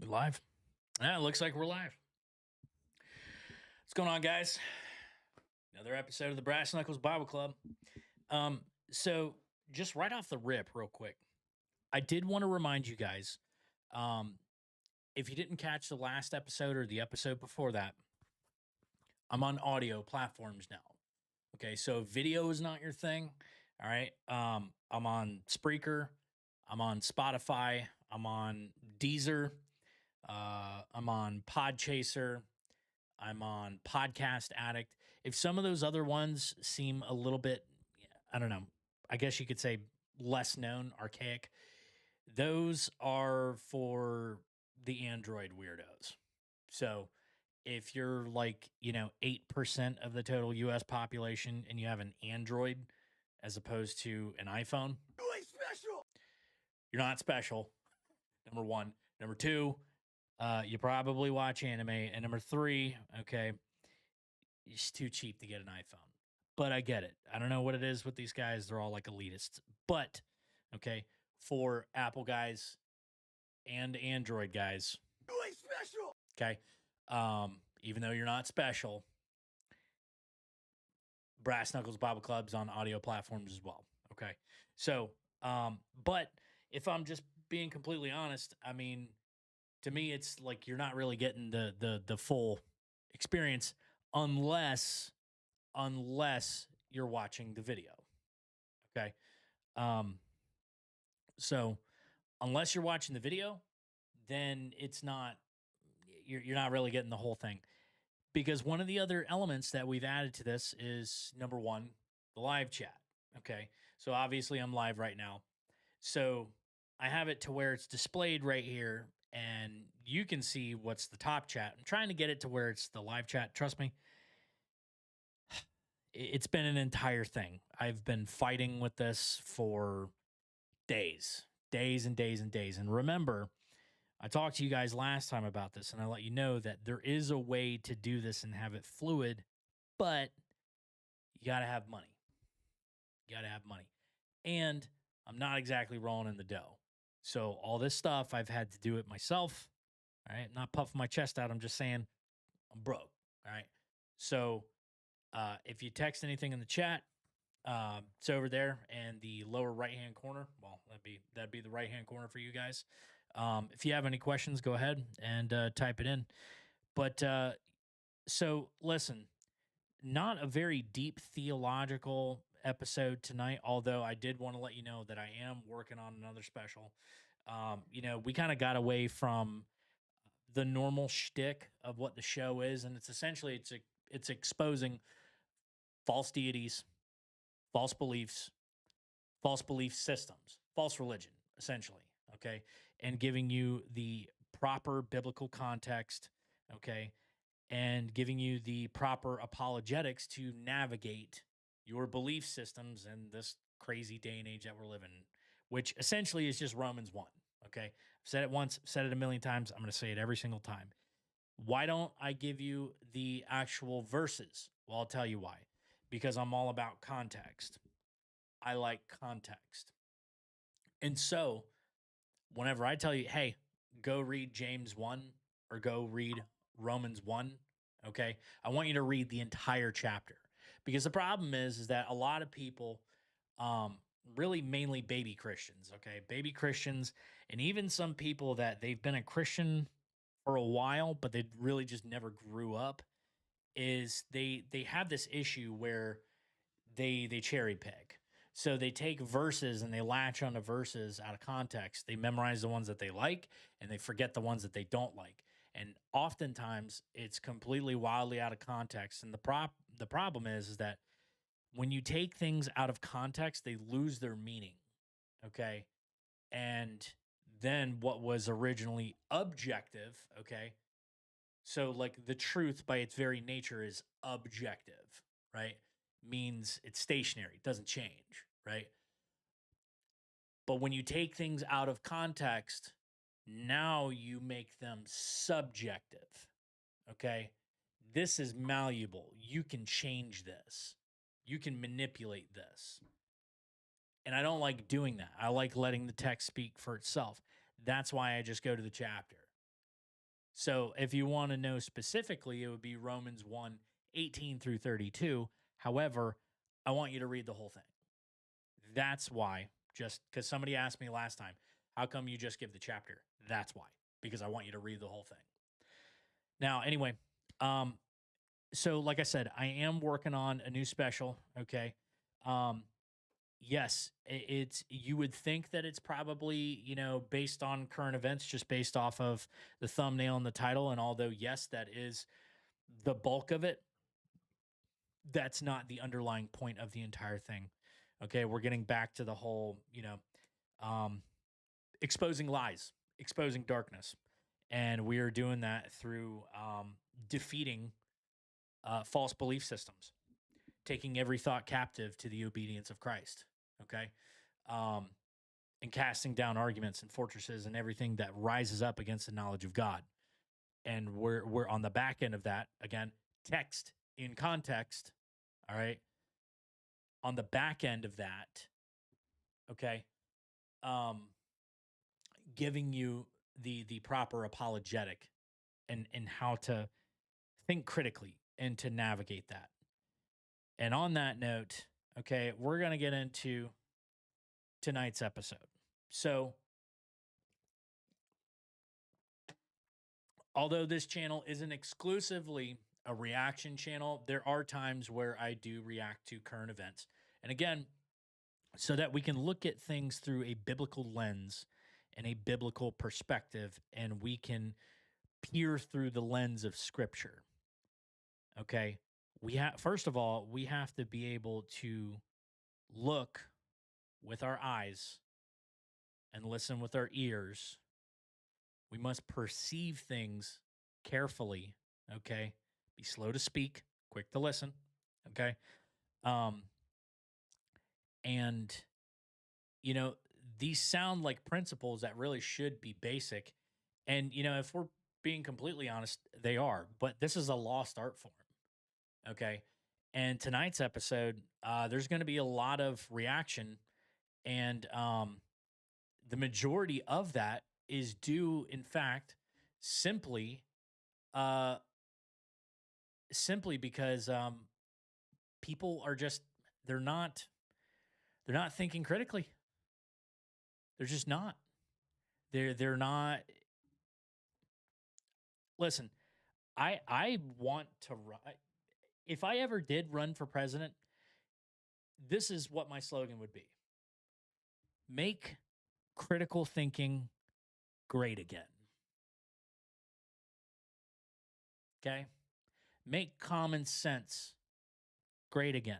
We live? Yeah, it looks like we're live. What's going on, guys? Another episode of the Brass Knuckles Bible Club. So just right off the rip, real quick, I did want to remind you guys, um, if you didn't catch the last episode or the episode before that, I'm on audio platforms now. Okay, so video is not your thing. All right. I'm on Spreaker, I'm on Spotify, I'm on Deezer, I'm on Podchaser, I'm on Podcast Addict. If some of those other ones seem a little bit, I don't know, I guess you could say less known, archaic, those are for the Android weirdos. So if you're like, 8% of the total US population and you have an Android as opposed to an iPhone, you ain't special. You're not special. Number one. Number two, you probably watch anime. And number three, okay, it's too cheap to get an iPhone. But I get it. I don't know what it is with these guys. They're all like elitists. But, okay, for Apple guys and Android guys, you ain't special. Okay. Even though you're not special, Brass Knuckles Bible Club's on audio platforms as well. Okay. So, but if I'm just being completely honest, I mean, to me, it's like you're not really getting the full experience unless you're watching the video. Okay. Um, so unless you're watching the video, then it's not you're not really getting the whole thing. Because one of the other elements that we've added to this is number one, the live chat. Okay. So obviously I'm live right now. So I have it to where it's displayed right here and you can see what's the top chat. I'm trying to get it to where it's the live chat. Trust me, it's been an entire thing. I've been fighting with this for days and days and days. And remember, I talked to you guys last time about this, and I let you know that there is a way to do this and have it fluid, but you got to have money. You got to have money. And I'm not exactly rolling in the dough. So all this stuff, I've had to do it myself. All right. Not puffing my chest out. I'm just saying I'm broke. All right. So if you text anything in the chat, it's over there in the lower right-hand corner. Well, that'd be the right-hand corner for you guys. If you have any questions, go ahead and type it in. But so listen, not a very deep theological episode tonight, although I did want to let you know that I am working on another special. We kind of got away from the normal shtick of what the show is, and it's essentially it's exposing false deities, false beliefs, false belief systems, false religion, essentially, okay? And giving you the proper biblical context, okay? And giving you the proper apologetics to navigate your belief systems in this crazy day and age that we're living in, which essentially is just Romans 1, okay? I've said it once, said it a million times. I'm going to say it every single time. Why don't I give you the actual verses? Well, I'll tell you why. Because I'm all about context. I like context. And so, whenever I tell you, hey, go read James 1 or go read Romans 1, okay? I want you to read the entire chapter. Because the problem is that a lot of people, really mainly baby Christians, okay? Baby Christians, and even some people that they've been a Christian for a while, but they really just never grew up, is they have this issue where they cherry pick. So they take verses and they latch onto verses out of context. They memorize the ones that they like and they forget the ones that they don't like. And oftentimes it's completely wildly out of context. And the problem is that when you take things out of context, they lose their meaning. Okay. And then what was originally objective, okay? So like the truth by its very nature is objective, right? Means it's stationary, it doesn't change, right? But when you take things out of context, now you make them subjective. Okay? This is malleable. You can change this. You can manipulate this. And I don't like doing that. I like letting the text speak for itself. That's why I just go to the chapter. So if you want to know specifically, it would be Romans 1:18 through 32. However, I want you to read the whole thing. That's why, just because somebody asked me last time, how come you just give the chapter? That's why, because I want you to read the whole thing. Now, anyway, um, so like I said, I am working on a new special. Okay. Um, yes, it's, you would think that it's probably, based on current events, just based off of the thumbnail and the title. And although, yes, that is the bulk of it, that's not the underlying point of the entire thing. Okay. We're getting back to the whole, um, exposing lies, exposing darkness. And we are doing that through defeating false belief systems, taking every thought captive to the obedience of Christ. Okay. Um, and casting down arguments and fortresses and everything that rises up against the knowledge of God. And we're on the back end of that. Again, text in context. All right. On the back end of that, okay, um, giving you the proper apologetic and how to think critically and to navigate that. And on that note, okay, we're gonna get into tonight's episode. So, although this channel isn't exclusively a reaction channel, there are times where I do react to current events. And again, so that we can look at things through a biblical lens and a biblical perspective, and we can peer through the lens of scripture. Okay. We have, first of all, we have to be able to look with our eyes and listen with our ears. We must perceive things carefully. Okay. Be slow to speak, quick to listen. Okay. Um, and, you know, these sound like principles that really should be basic. And, if we're being completely honest, they are, but this is a lost art form. Okay. And tonight's episode, there's going to be a lot of reaction. And the majority of that is due, in fact, simply, uh, simply because people are just, they're not they're not thinking critically. They're just not. They're not. Listen, I want to run. If I ever did run for president, this is what my slogan would be: make critical thinking great again. Okay? Make common sense great again.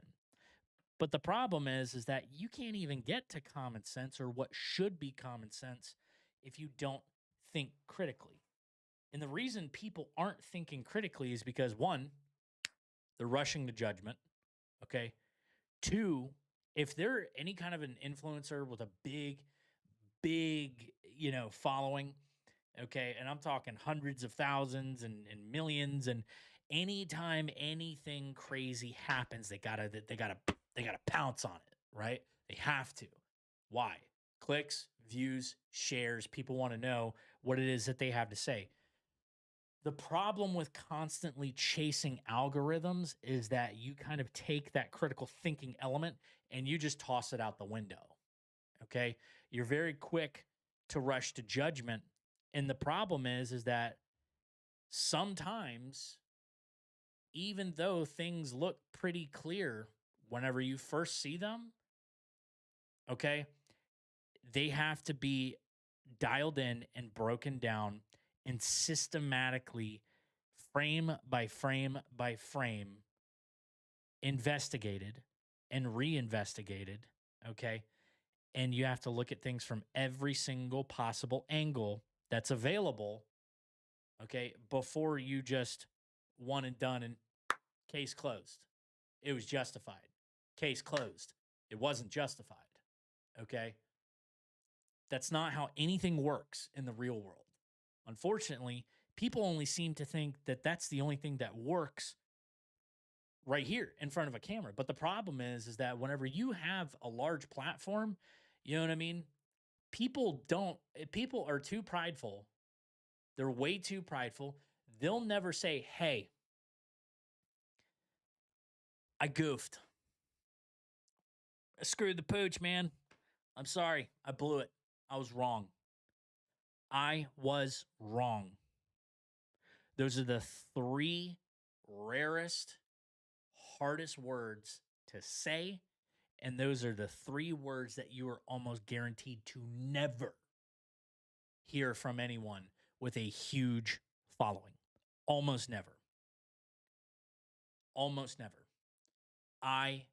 But the problem is that you can't even get to common sense or what should be common sense if you don't think critically. And the reason people aren't thinking critically is because one, they're rushing to judgment. Okay. Two, if they're any kind of an influencer with a big, following, okay, and I'm talking hundreds of thousands and millions, and anytime anything crazy happens, they gotta pounce on it, right? They have to. Why? Clicks, views, shares. People want to know what it is that they have to say. The problem with constantly chasing algorithms is that you kind of take that critical thinking element and you just toss it out the window. Okay? You're very quick to rush to judgment, and the problem is that sometimes, even though things look pretty clear whenever you first see them, okay, they have to be dialed in and broken down and systematically, frame by frame by frame, investigated and reinvestigated. Okay. And you have to look at things from every single possible angle that's available. Okay. Before you just one and done and case closed. It was justified. Case closed. It wasn't justified. Okay. That's not how anything works in the real world. Unfortunately, people only seem to think that that's the only thing that works right here in front of a camera. But the problem is that whenever you have a large platform, you know what I mean? People are too prideful They're way too prideful. They'll never say, hey, I goofed. I screwed the pooch, man. I'm sorry. I blew it. I was wrong. I was wrong. Those are the three rarest, hardest words to say. And those are the three words that you are almost guaranteed to never hear from anyone with a huge following. Almost never. Almost never. I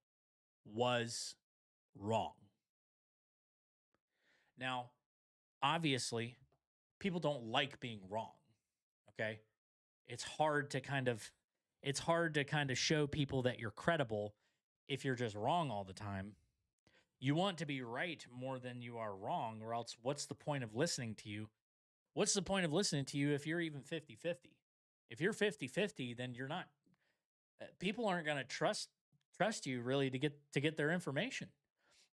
was wrong. Now, obviously, people don't like being wrong. Okay? It's hard to kind of show people that you're credible if you're just wrong all the time. You want to be right more than you are wrong, or else what's the point of listening to you? What's the point of listening to you if you're even 50-50? If you're 50-50, then you're not people aren't going to trust you really to get their information.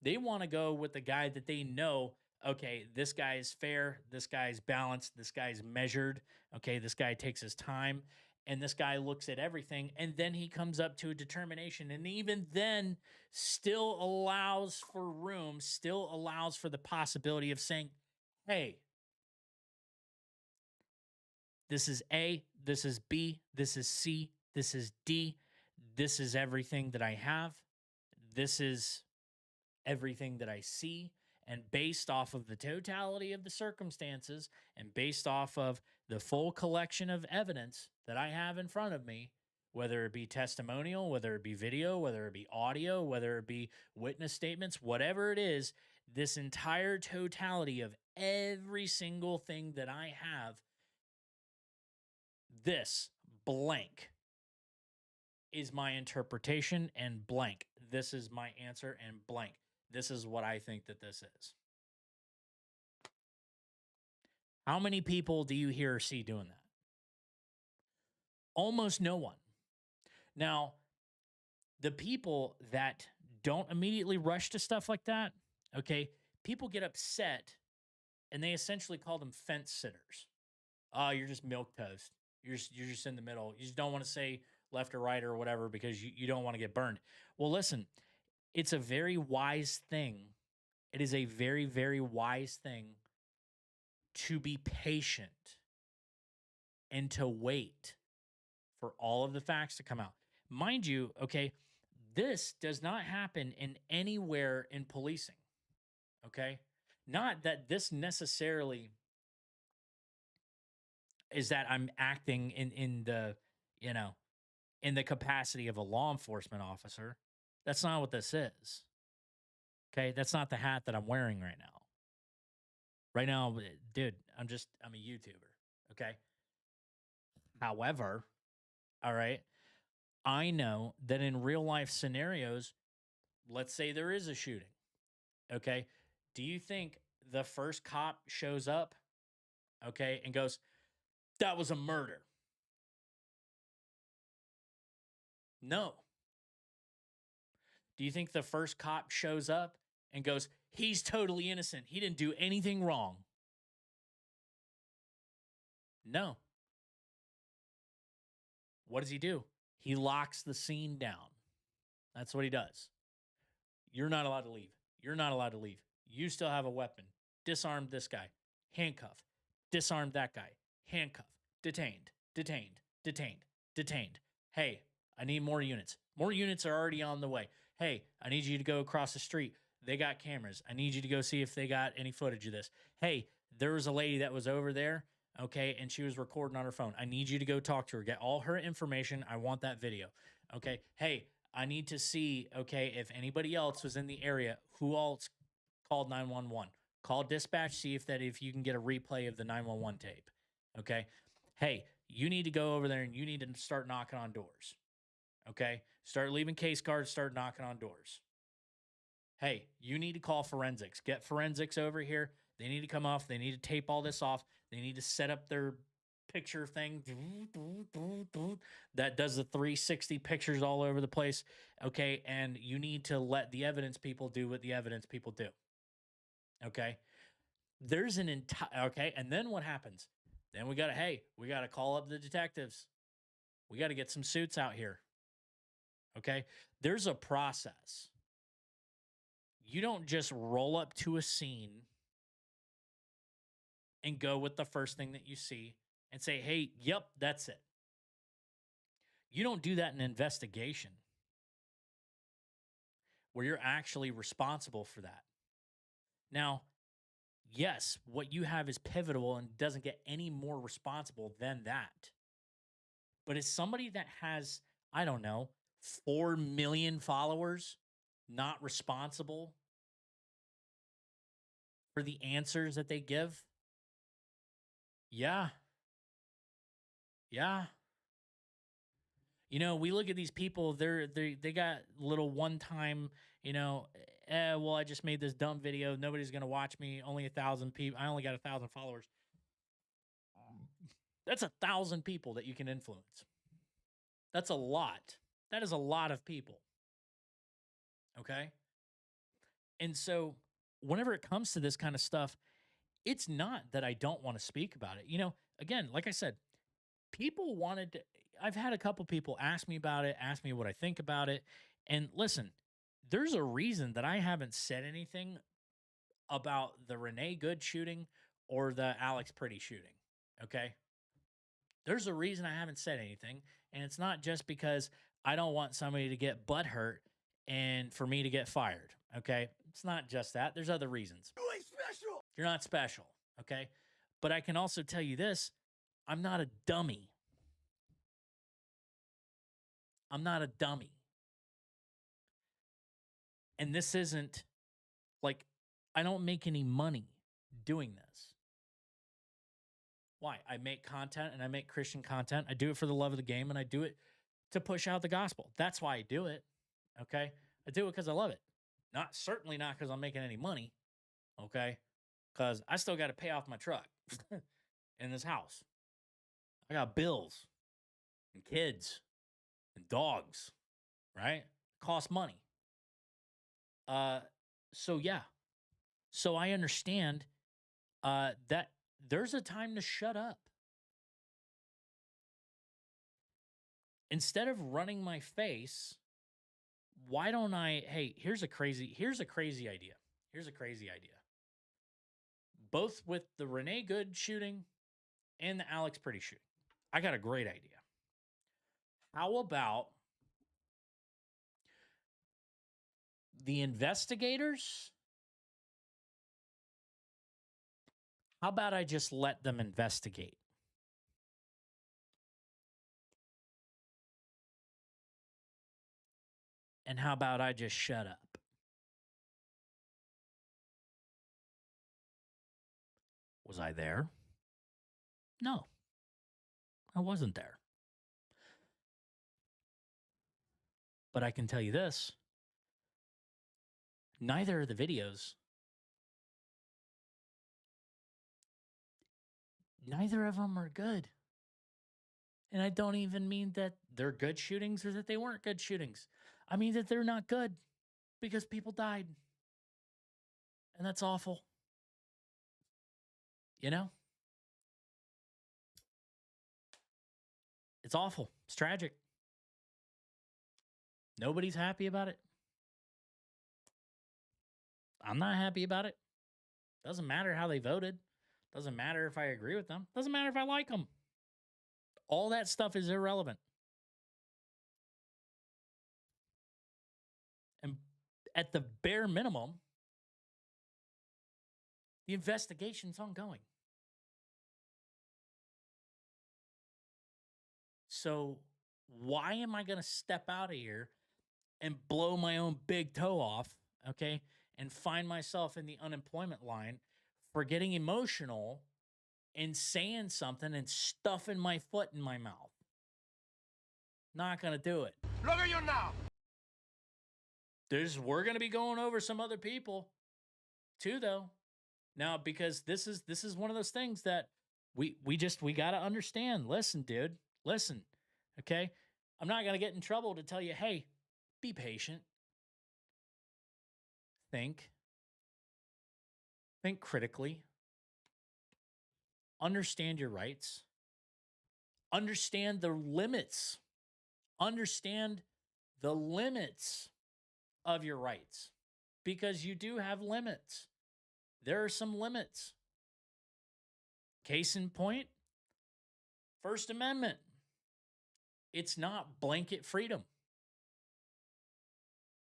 They want to go with the guy that they know, okay, this guy is fair, this guy's balanced, this guy's measured, okay, this guy takes his time, and this guy looks at everything, and then he comes up to a determination, and even then still allows for room, still allows for the possibility of saying, hey, this is A, this is B, this is C, this is D, this is everything that I have, this is everything that I see. And based off of the totality of the circumstances and based off of the full collection of evidence that I have in front of me, whether it be testimonial, whether it be video, whether it be audio, whether it be witness statements, whatever it is, this entire totality of every single thing that I have, this blank is my interpretation and blank. This is my answer and blank. This is what I think that this is. How many people do you hear or see doing that? Almost no one. Now, the people that don't immediately rush to stuff like that, okay, people get upset and they essentially call them fence sitters. Oh, you're just milk toast. You're just in the middle. You just don't want to say left or right or whatever because you don't want to get burned. Well, listen, it's a very wise thing. It is a very, very wise thing to be patient and to wait for all of the facts to come out. Mind you, okay, this does not happen in anywhere in policing, okay? Not that this necessarily is that I'm acting in the, you know, in the capacity of a law enforcement officer. That's not what this is. Okay? That's not the hat that I'm wearing right now. Right now, dude, I'm a YouTuber, okay? However, all right, I know that in real life scenarios, let's say there is a shooting, okay? Do you think the first cop shows up, okay, and goes, that was a murder? No. Do you think the first cop shows up and goes, he's totally innocent, he didn't do anything wrong? No. What does he do? He locks the scene down. That's what he does. You're not allowed to leave. You're not allowed to leave. You still have a weapon. Disarm this guy. Handcuff. Disarm that guy. Handcuff. Detained. Detained. Detained. Detained. Hey, I need more units. More units are already on the way. Hey, I need you to go across the street. They got cameras. I need you to go see if they got any footage of this. Hey, there was a lady that was over there, okay, and she was recording on her phone. I need you to go talk to her. Get all her information. I want that video. Okay. Hey, I need to see, okay, if anybody else was in the area, who else called 911. Call dispatch, see if you can get a replay of the 911 tape. Okay. Hey, you need to go over there and you need to start knocking on doors. Okay. Start leaving case cards, start knocking on doors. Hey, you need to call forensics. Get forensics over here. They need to come off. They need to tape all this off. They need to set up their picture thing that does the 360 pictures all over the place. Okay. And you need to let the evidence people do what the evidence people do. Okay. There's an entire, okay. And then what happens? Then we got to call up the detectives. We got to get some suits out here. Okay? There's a process. You don't just roll up to a scene and go with the first thing that you see and say, "Hey, yep, that's it." You don't do that in an investigation where you're actually responsible for that. Now, yes, what you have is pivotal and doesn't get any more responsible than that. But as somebody that has, I don't know, 4 million followers, not responsible for the answers that they give? Yeah. Yeah. We look at these people, they got little one time, well, I just made this dumb video. Nobody's going to watch me. Only 1,000 people. I only got 1,000 followers. That's 1,000 people that you can influence. That's a lot. That is a lot of people. Okay. And so whenever it comes to this kind of stuff, it's not that I don't want to speak about it. Again, like I said, people wanted to, I've had a couple people ask me about it, ask me what I think about it. And listen, there's a reason that I haven't said anything about the Renee Good shooting or the Alex Pretty shooting. Okay. There's a reason I haven't said anything. And it's not just because I don't want somebody to get butt hurt and for me to get fired. Okay. It's not just that. There's other reasons. You ain't special. You're not special. Okay. But I can also tell you this, I'm not a dummy. I'm not a dummy. And this isn't like, I don't make any money doing this. Why? I make content and I make Christian content. I do it for the love of the game and I do it to push out the gospel. That's why I do it. Okay. I do it because I love it. Certainly not because I'm making any money. Okay. Because I still got to pay off my truck in this house. I got bills and kids and dogs, right? Cost money. So yeah. So I understand that there's a time to shut up. Instead of running my face, why don't hey, here's a crazy idea. Here's a crazy idea. Both with the Renee Good shooting and the Alex Pretty shooting. I got a great idea. How about the investigators? How about I just let them investigate? And how about I just shut up? Was I there? No, I wasn't there. But I can tell you this. Neither of the videos, neither of them are good. And I don't even mean that they're good shootings or that they weren't good shootings. I mean that they're not good because people died. And that's awful. It's awful. It's tragic. Nobody's happy about it. I'm not happy about it. Doesn't matter how they voted. Doesn't matter if I agree with them. Doesn't matter if I like them. All that stuff is irrelevant. And at the bare minimum, the investigation's ongoing. So why am I going to step out of here and blow my own big toe off, okay, and find myself in the unemployment line for getting emotional and saying something and stuffing my foot in my mouth? Not going to do it. Look at you now. We're going to be going over some other people too, though. Now, because this is one of those things that we got to understand. Listen, dude, listen. Okay. I'm not going to get in trouble to tell you, hey, be patient. Think critically. understand your rights, understand the limits, understand the limits of your rights, because you do have limits. There are some limits. Case in point, First Amendment. It's not blanket freedom.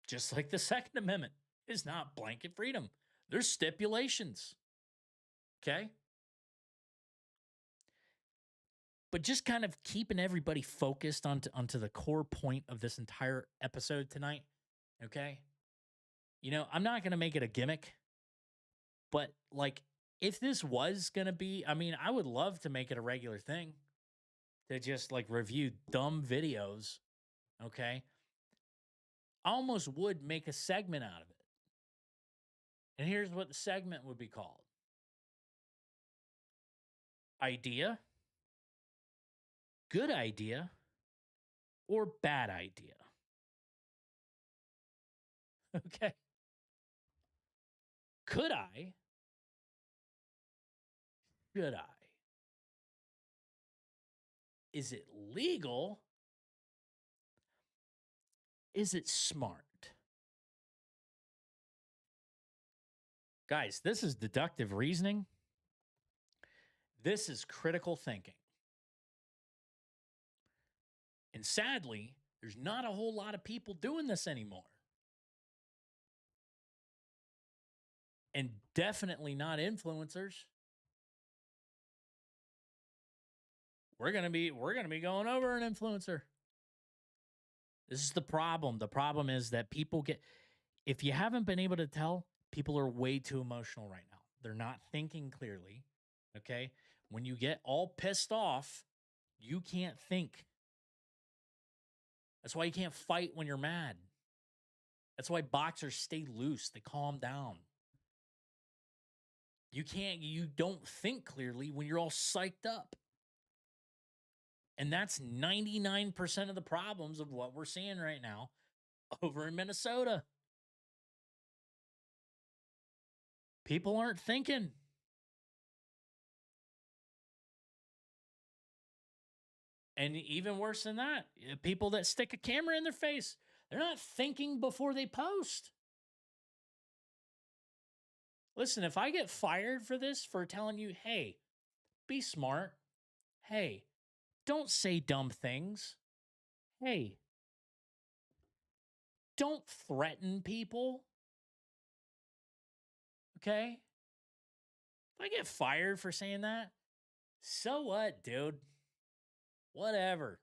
Just like the Second Amendment is not blanket freedom. There's stipulations. Okay? But just kind of keeping everybody focused onto the core point of this entire episode tonight. Okay? You know, I'm not going to make it a gimmick, but like if this was going to be, I mean, I would love to make it a regular thing to just like review dumb videos. Okay? I almost would make a segment out of it. And here's what the segment would be called: Idea, Good Idea, or Bad Idea. Okay. Could I? Should I? Is it legal? Is it smart? Guys, this is deductive reasoning. This is critical thinking. And sadly, there's not a whole lot of people doing this anymore. And definitely not influencers. We're gonna be going over an influencer. This is the problem. The problem is that people get, if you haven't been able to tell, people are way too emotional right now. They're not thinking clearly. Okay. When you get all pissed off, you can't think. That's why you can't fight when you're mad. That's why boxers stay loose. They calm down. You don't think clearly when you're all psyched up. And that's 99% of the problems of what we're seeing right now over in Minnesota. People aren't thinking. And even worse than that, people that stick a camera in their face, they're not thinking before they post. Listen, if I get fired for this, for telling you, hey, be smart. Hey, don't say dumb things. Hey, don't threaten people. Okay? If I get fired for saying that, so what, dude? Whatever.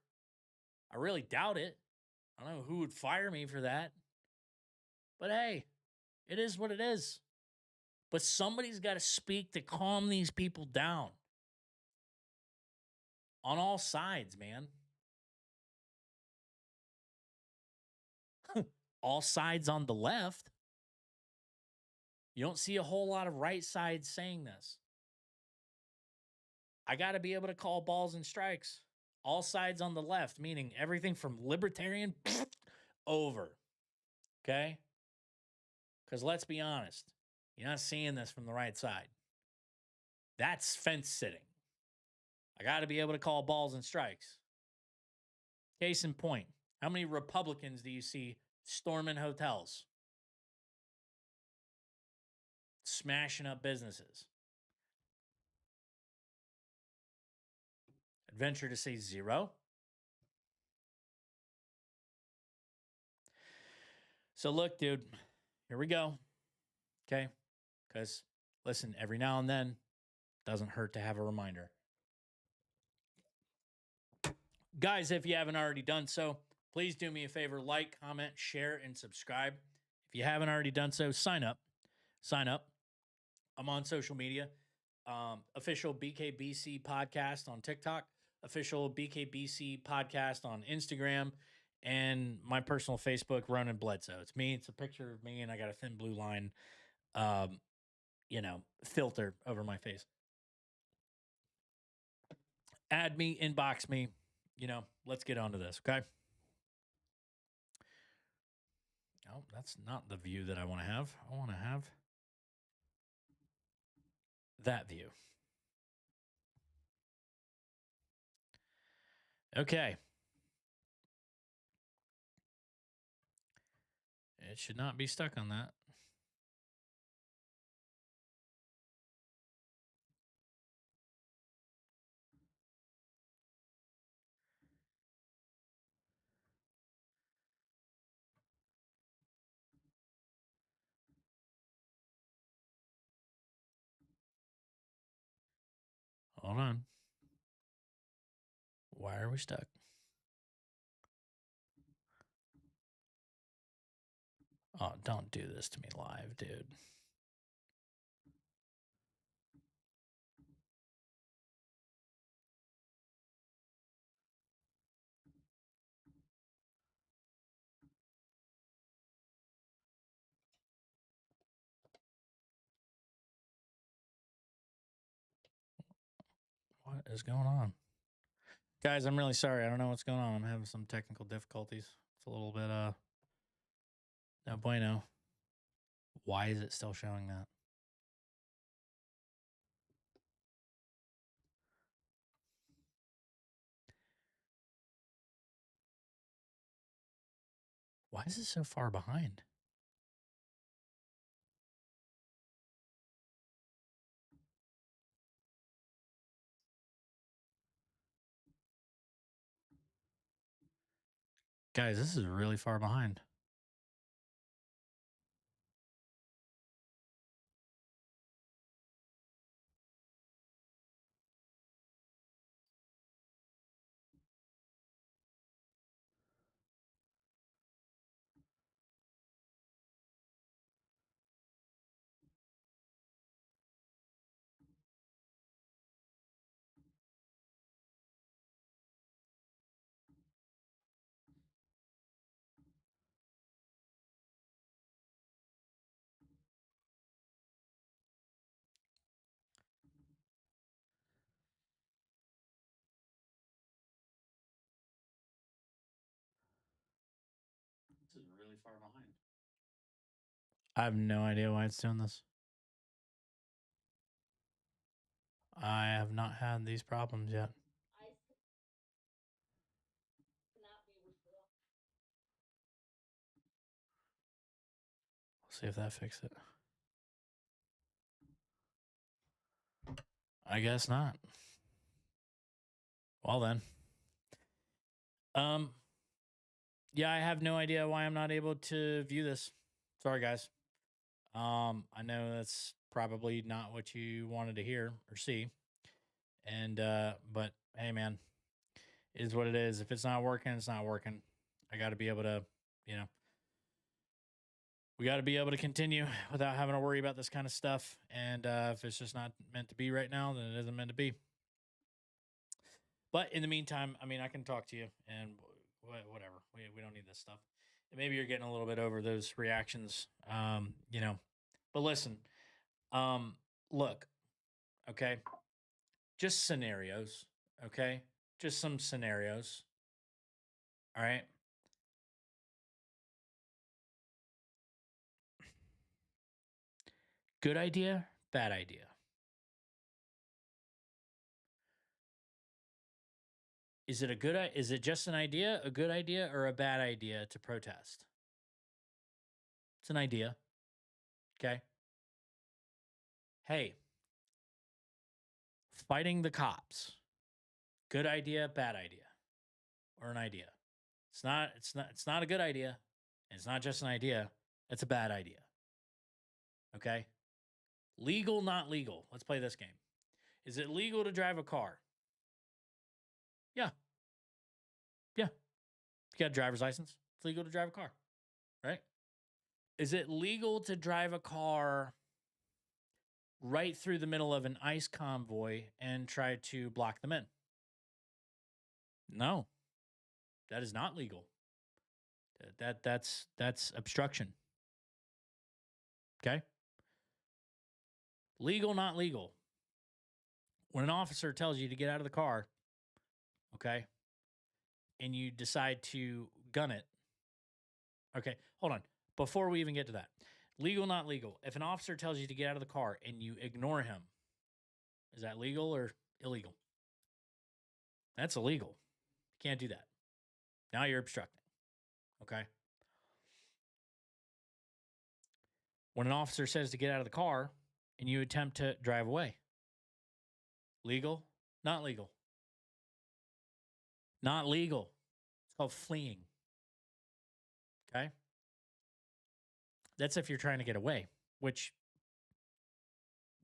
I really doubt it. I don't know who would fire me for that. But hey, it is what it is. But somebody's got to speak to calm these people down. On all sides, man. All sides on the left. You don't see a whole lot of right sides saying this. I got to be able to call balls and strikes. All sides on the left, meaning everything from libertarian over. Okay? Because let's be honest, you're not seeing this from the right side. That's fence sitting. I got to be able to call balls and strikes. Case in point, how many Republicans do you see storming hotels? Smashing up businesses? I'd venture to say zero. So look, dude, here we go. Okay? Because listen, every now and then, doesn't hurt to have a reminder. Guys, if you haven't already done so, please do me a favor, like, comment, share, and subscribe. If you haven't already done so, sign up. Sign up. I'm on social media. Official BKBC podcast on TikTok, official BKBC podcast on Instagram, and my personal Facebook, Ronan Bledsoe. It's me. It's a picture of me, and I got a thin blue line, filter over my face. Add me, inbox me. Let's get onto this, okay? Oh, that's not the view that I want to have. I want to have that view. Okay. It should not be stuck on that. Hold on. Why are we stuck? Oh, don't do this to me live, dude. What is going on? Guys, I'm really sorry. I don't know what's going on. I'm having some technical difficulties. It's a little bit no bueno. Why is it still showing that? Why is it so far behind? Guys, this is really far behind. This is really far behind. I have no idea why it's doing this. I have not had these problems yet. We'll see if that fixes it. I guess not. Well then. Yeah, I have no idea why I'm not able to view this. Sorry guys. I know that's probably not what you wanted to hear or see. And but hey man, it is what it is. If it's not working, it's not working. I got to be able to, we got to be able to continue without having to worry about this kind of stuff. And if it's just not meant to be right now, then it isn't meant to be. But in the meantime, I mean, I can talk to you and whatever. We don't need this stuff. And maybe you're getting a little bit over those reactions, But listen, look, okay, just scenarios, okay, just some scenarios. All right. Good idea, bad idea. Is it is it just an idea, a good idea, or a bad idea to protest? It's an idea. Okay. Hey, fighting the cops. Good idea, bad idea, or an idea. It's not a good idea. It's not just an idea. It's a bad idea. Okay? Legal, not legal. Let's play this game. Is it legal to drive a car? Yeah. Yeah. You got a driver's license. It's legal to drive a car. Right? Is it legal to drive a car right through the middle of an ICE convoy and try to block them in? No. That is not legal. That's obstruction. Okay? Legal, not legal. When an officer tells you to get out of the car, okay, and you decide to gun it, okay, hold on. Before we even get to that, legal, not legal. If an officer tells you to get out of the car and you ignore him, is that legal or illegal? That's illegal. Can't do that. Now you're obstructing. Okay. When an officer says to get out of the car and you attempt to drive away, legal? Not legal. Not legal. It's called fleeing. Okay. That's if you're trying to get away, which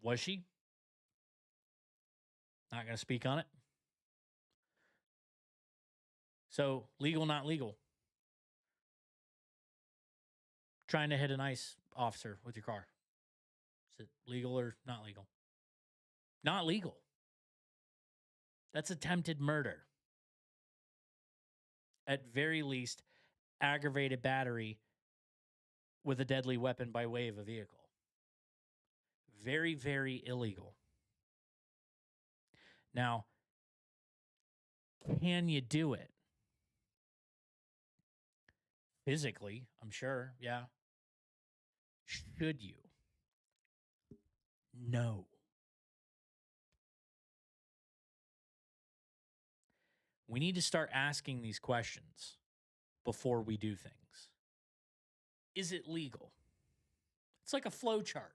was she? Not going to speak on it. So, legal, not legal. Trying to hit an ICE officer with your car. Is it legal or not legal? Not legal. That's attempted murder. At very least, aggravated battery with a deadly weapon by way of a vehicle. Very, very illegal. Now, can you do it? Physically, I'm sure. Yeah. Should you? No. We need to start asking these questions before we do things. Is it legal? It's like a flow chart.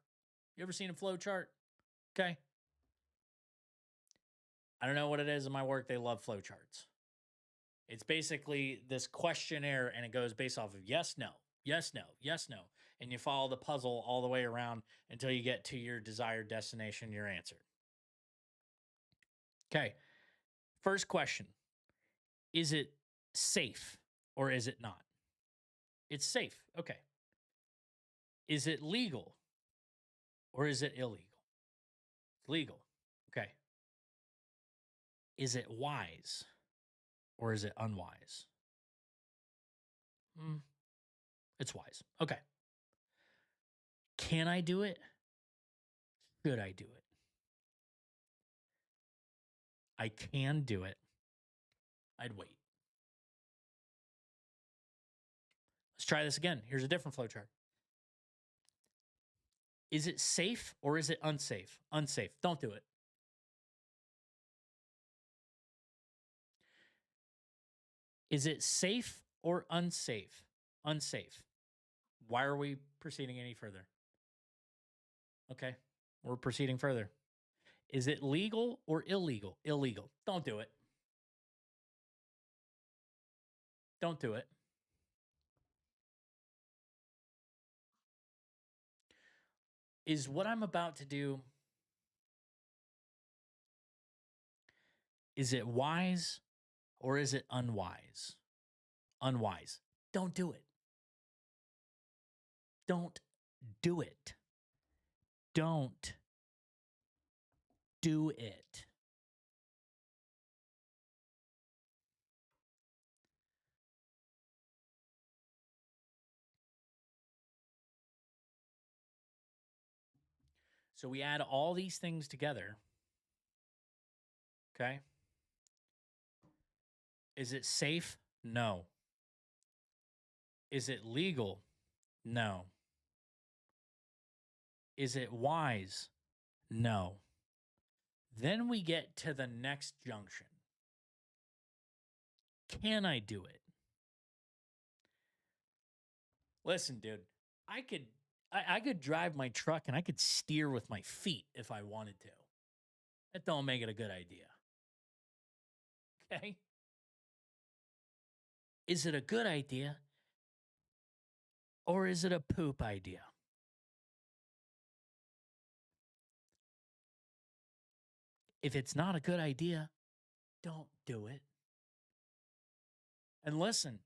You ever seen a flow chart? Okay. I don't know what it is in my work. They love flow charts. It's basically this questionnaire, and it goes based off of yes, no, yes, no, yes, no. And you follow the puzzle all the way around until you get to your desired destination, your answer. Okay. First question. Is it safe or is it not? It's safe. Okay. Is it legal or is it illegal? It's legal. Okay. Is it wise or is it unwise? It's wise. Okay. Can I do it? Should I do it? I can do it. I'd wait. Let's try this again. Here's a different flowchart. Is it safe or is it unsafe? Unsafe. Don't do it. Is it safe or unsafe? Unsafe. Why are we proceeding any further? Okay, we're proceeding further. Is it legal or illegal? Illegal. Don't do it. Don't do it. Is what I'm about to do, is it wise or is it unwise? Unwise. Don't do it. Don't do it. Don't do it. So we add all these things together. Okay. Is it safe? No. Is it legal? No. Is it wise? No. Then we get to the next junction. Can I do it? Listen, dude, I could drive my truck and I could steer with my feet if I wanted to. That don't make it a good idea. Okay? Is it a good idea or is it a poop idea? If it's not a good idea, don't do it. And listen,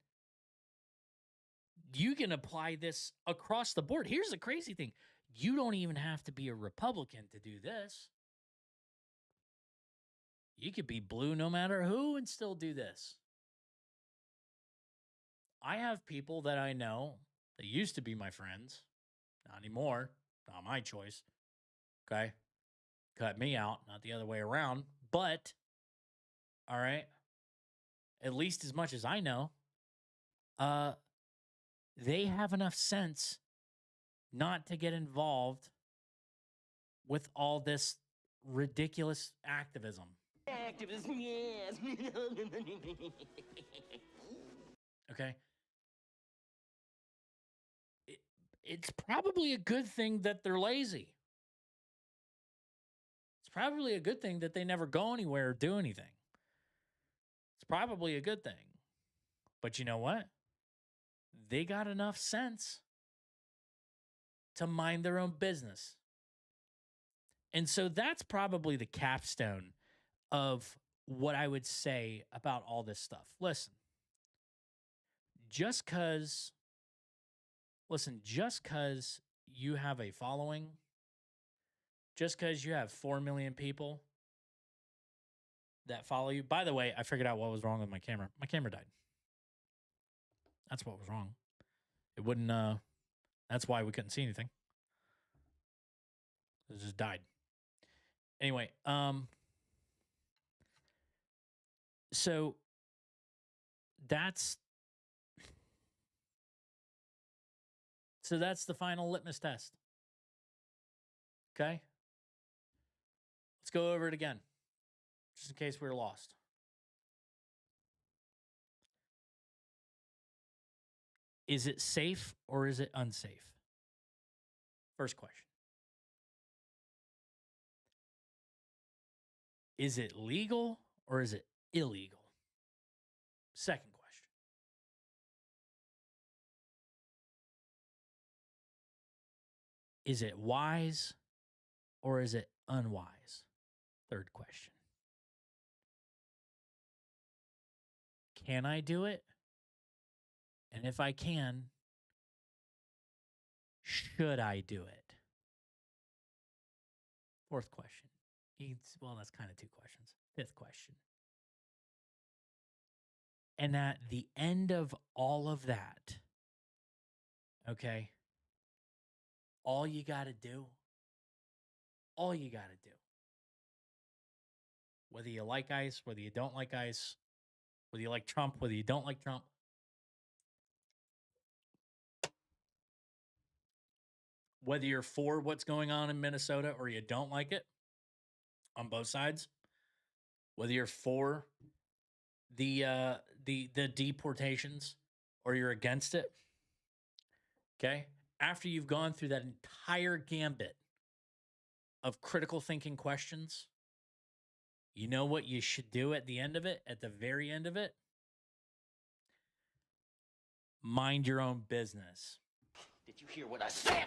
you can apply this across the board. Here's the crazy thing. You don't even have to be a Republican to do this. You could be blue no matter who and still do this. I have people that I know that used to be my friends, not anymore, not my choice. Okay. Cut me out, not the other way around. But, all right, at least as much as I know, they have enough sense not to get involved with all this ridiculous activism. Activism, yes. Okay. It's probably a good thing that they're lazy. It's probably a good thing that they never go anywhere or do anything. It's probably a good thing. But you know what? They got enough sense to mind their own business. And so that's probably the capstone of what I would say about all this stuff. Listen, just because you have a following, just because you have 4 million people that follow you. By the way, I figured out what was wrong with my camera. My camera died. That's what was wrong. It wouldn't that's why we couldn't see anything. It just died. Anyway, so that's the final litmus test. Okay? Let's go over it again, just in case we were lost. Is it safe or is it unsafe? First question. Is it legal or is it illegal? Second question. Is it wise or is it unwise? Third question. Can I do it? And if I can, should I do it? Fourth question. Well, that's kind of two questions. Fifth question. And at the end of all of that, okay, all you got to do, whether you like ICE, whether you don't like ICE, whether you like Trump, whether you don't like Trump, whether you're for what's going on in Minnesota or you don't like it, on both sides, whether you're for the deportations or you're against it, okay? After you've gone through that entire gambit of critical thinking questions, you know what you should do at the end of it, at the very end of it? Mind your own business. Did you hear what I said?